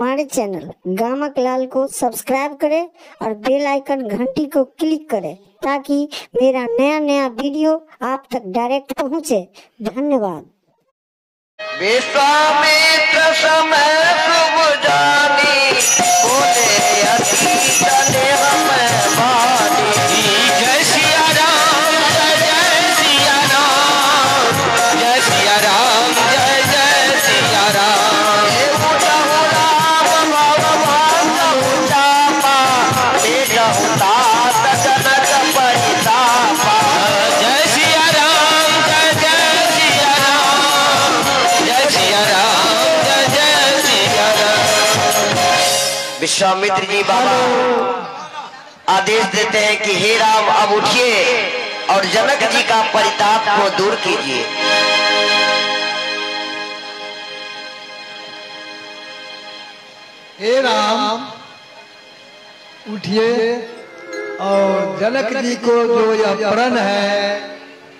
हमारे चैनल गामक लाल को सब्सक्राइब करें और बेल आइकन घंटी को क्लिक करें ताकि मेरा नया नया वीडियो आप तक डायरेक्ट पहुंचे। धन्यवाद। विश्वामित्र समय शुभ जानी बोले अतीत ने हमें बानी। जय सिया राम जय सिया राम जय सिया राम जय सिया राम। ऊँचा हो राम भगवान ऊँचा पा बेटा होता जनक परितापा। जय सिया राम जय सिया राम जय सिया राम जय सिया राम। विश्वामित्र जी बाबा आदेश देते हैं कि हे राम अब उठिए और जनक जी का परिताप को दूर कीजिए। हे राम उठिए और जनक जी को जो यह प्रण है,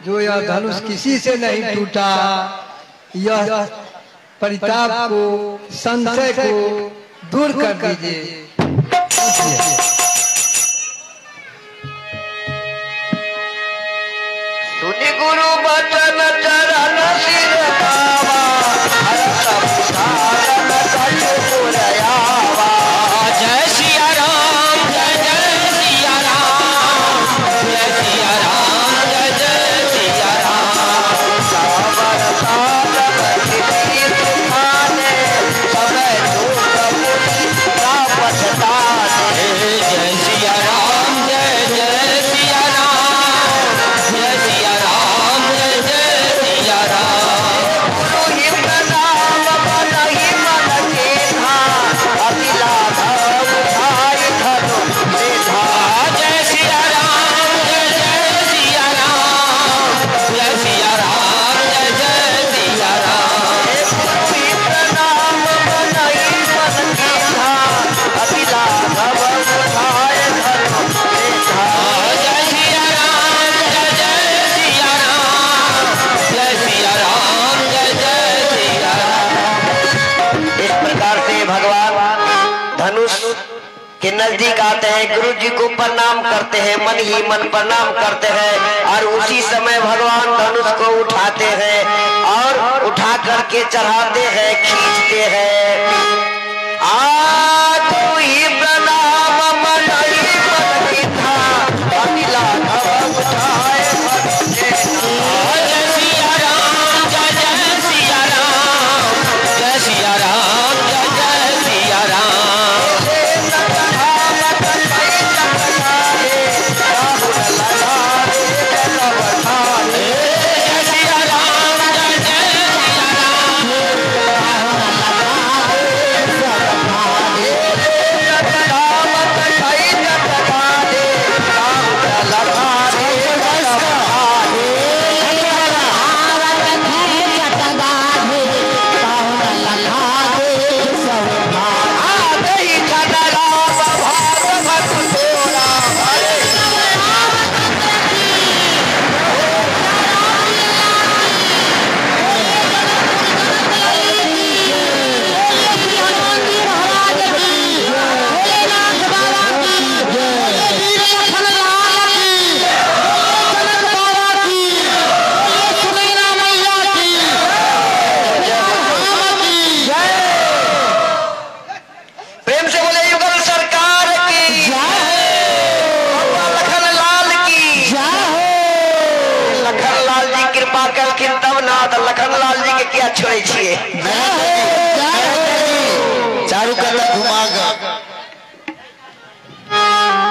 जो यह धनुष किसी से नहीं टूटा, यह परिताप को संशय को दूर कर दीजिए। सुनि गुरु बचन चरण सिर बाबा हर्ष उधारन कछु पुरयावा। जय सिया राम जय सिया राम जय सिया राम जय सिया राम। सावर सागर किसी तूफाने समय दुख मुनि का पछताने। जय सिया राम जय सिया राम जय सिया राम जय सिया राम। गुरु ही प्रणाम मन ही मन के धाम अतिला धम उठाई धनुष से धाम। जय सिया राम जय सिया राम जय सिया राम जय सिया राम। गुरु ही प्रणाम मन ही मन के धाम अतिला धम उठाई धनुष से धाम। जय सिया राम जय सिया राम जय सिया राम जय सिया राम। इस प्रकार से भगवान धनुष के नजदीक आते हैं, गुरु जी को प्रणाम करते हैं, मन ही मन प्रणाम करते हैं और उसी समय भगवान धनुष को उठाते हैं और उठा करके चढ़ाते हैं, खींचते हैं। तू ही प्रणाम मन ही मन की था अतिला धम उठाए धनुष से धाम। जय सिया राम जय सिया राम जय सिया राम जय सिया राम। प्रेम से बोले युगल सरकार की बाबा लखन लाल की लखन लाल जी कृपा करखिन तब ना तो लखन लाल जी के क्या छोड़े छिए। चारू कलर घुमागा हाँ,